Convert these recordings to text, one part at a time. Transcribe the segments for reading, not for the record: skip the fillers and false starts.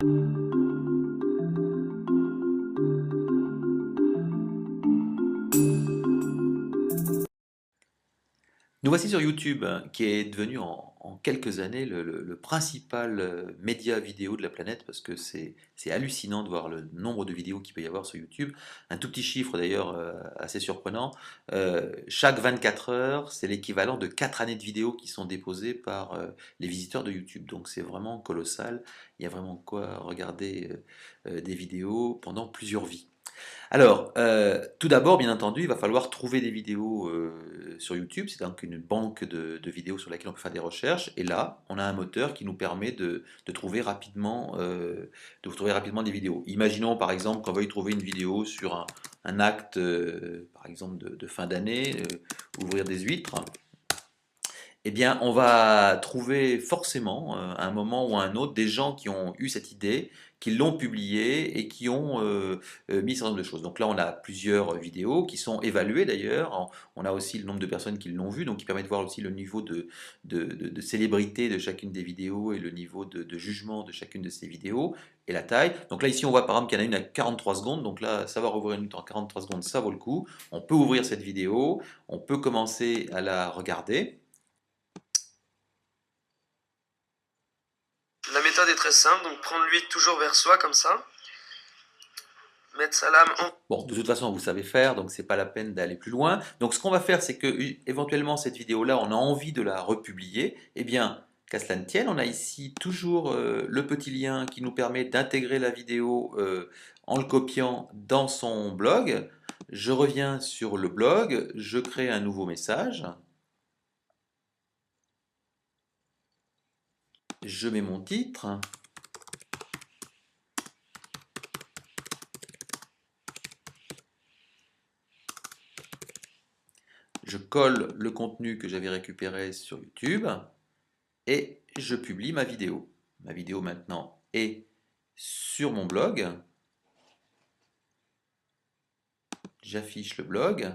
Nous voici sur YouTube, hein, qui est devenu en quelques années le principal média vidéo de la planète, parce que c'est hallucinant de voir le nombre de vidéos qu'il peut y avoir sur YouTube. Un tout petit chiffre d'ailleurs assez surprenant, chaque 24 heures, c'est l'équivalent de 4 années de vidéos qui sont déposées par les visiteurs de YouTube. Donc c'est vraiment colossal, il y a vraiment quoi regarder des vidéos pendant plusieurs vies. Alors, tout d'abord, bien entendu, il va falloir trouver des vidéos sur YouTube. C'est donc une banque de vidéos sur laquelle on peut faire des recherches. Et là, on a un moteur qui nous permet de trouver rapidement des vidéos. Imaginons par exemple qu'on veuille trouver une vidéo sur un acte, par exemple, de fin d'année, ouvrir des huîtres. Eh bien, on va trouver forcément, à un moment ou à un autre, des gens qui ont eu cette idée, qui l'ont publiée et qui ont mis un certain nombre de choses. Donc là, on a plusieurs vidéos qui sont évaluées d'ailleurs. On a aussi le nombre de personnes qui l'ont vu, donc qui permet de voir aussi le niveau de célébrité de chacune des vidéos et le niveau de jugement de chacune de ces vidéos et la taille. Donc là, ici, on voit par exemple qu'il y en a une à 43 secondes. Donc là, savoir ouvrir une en 43 secondes, ça vaut le coup. On peut ouvrir cette vidéo, on peut commencer à la regarder. La méthode est très simple, donc prendre l'huile toujours vers soi comme ça, mettre sa lame en... Bon, de toute façon, vous savez faire, donc c'est pas la peine d'aller plus loin. Donc ce qu'on va faire, c'est que éventuellement cette vidéo-là, on a envie de la republier. Eh bien, qu'à cela ne tienne, on a ici toujours le petit lien qui nous permet d'intégrer la vidéo en le copiant dans son blog. Je reviens sur le blog, je crée un nouveau message. Je mets mon titre. Je colle le contenu que j'avais récupéré sur YouTube et je publie ma vidéo. Ma vidéo maintenant est sur mon blog. J'affiche le blog.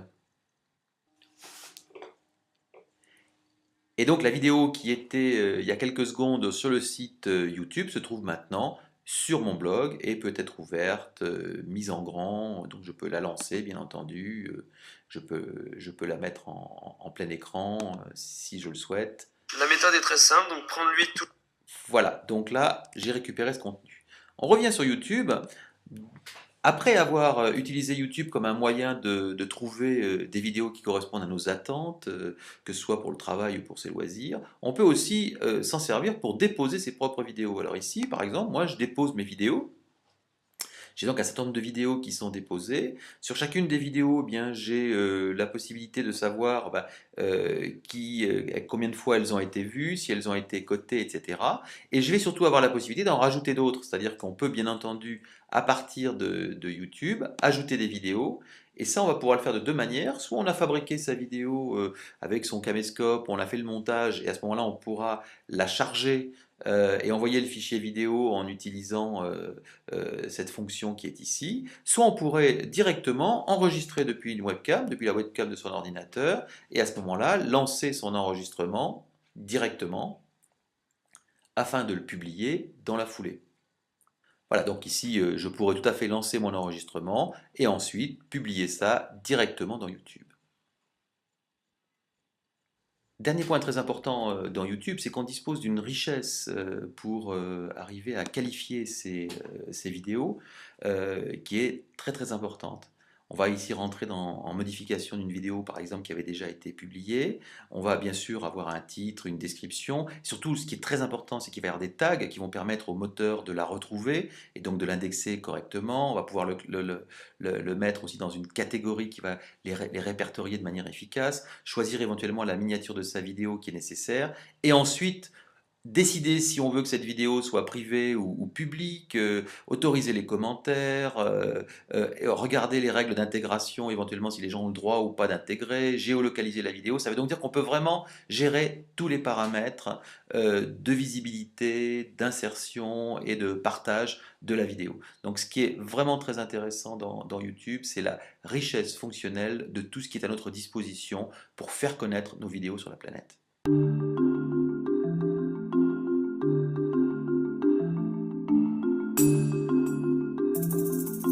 Et donc la vidéo qui était il y a quelques secondes sur le site YouTube se trouve maintenant sur mon blog et peut être ouverte, mise en grand, donc je peux la lancer bien entendu, je peux la mettre en plein écran si je le souhaite. La méthode est très simple, donc prendre l'huile tout... Voilà, donc là j'ai récupéré ce contenu. On revient sur YouTube. Après avoir utilisé YouTube comme un moyen de trouver des vidéos qui correspondent à nos attentes, que ce soit pour le travail ou pour ses loisirs, on peut aussi s'en servir pour déposer ses propres vidéos. Alors ici, par exemple, moi je dépose mes vidéos. J'ai donc un certain nombre de vidéos qui sont déposées. Sur chacune des vidéos, eh bien, j'ai la possibilité de savoir combien de fois elles ont été vues, si elles ont été cotées, etc. Et je vais surtout avoir la possibilité d'en rajouter d'autres. C'est-à-dire qu'on peut bien entendu, à partir de YouTube, ajouter des vidéos. Et ça, on va pouvoir le faire de deux manières. Soit on a fabriqué sa vidéo avec son caméscope, on a fait le montage, et à ce moment-là, on pourra la charger et envoyer le fichier vidéo en utilisant cette fonction qui est ici, soit on pourrait directement enregistrer depuis une webcam, depuis la webcam de son ordinateur, et à ce moment-là, lancer son enregistrement directement afin de le publier dans la foulée. Voilà, donc ici, je pourrais tout à fait lancer mon enregistrement et ensuite publier ça directement dans YouTube. Dernier point très important dans YouTube, c'est qu'on dispose d'une richesse pour arriver à qualifier ces vidéos qui est très très importante. On va ici rentrer en modification d'une vidéo par exemple qui avait déjà été publiée. On va bien sûr avoir un titre, une description. Surtout ce qui est très important, c'est qu'il va y avoir des tags qui vont permettre au moteur de la retrouver et donc de l'indexer correctement. On va pouvoir le mettre aussi dans une catégorie qui va les répertorier de manière efficace, choisir éventuellement la miniature de sa vidéo qui est nécessaire, et ensuite décider si on veut que cette vidéo soit privée ou publique, autoriser les commentaires, regarder les règles d'intégration, éventuellement si les gens ont le droit ou pas d'intégrer, géolocaliser la vidéo. Ça veut donc dire qu'on peut vraiment gérer tous les paramètres de visibilité, d'insertion et de partage de la vidéo. Donc ce qui est vraiment très intéressant dans YouTube, c'est la richesse fonctionnelle de tout ce qui est à notre disposition pour faire connaître nos vidéos sur la planète.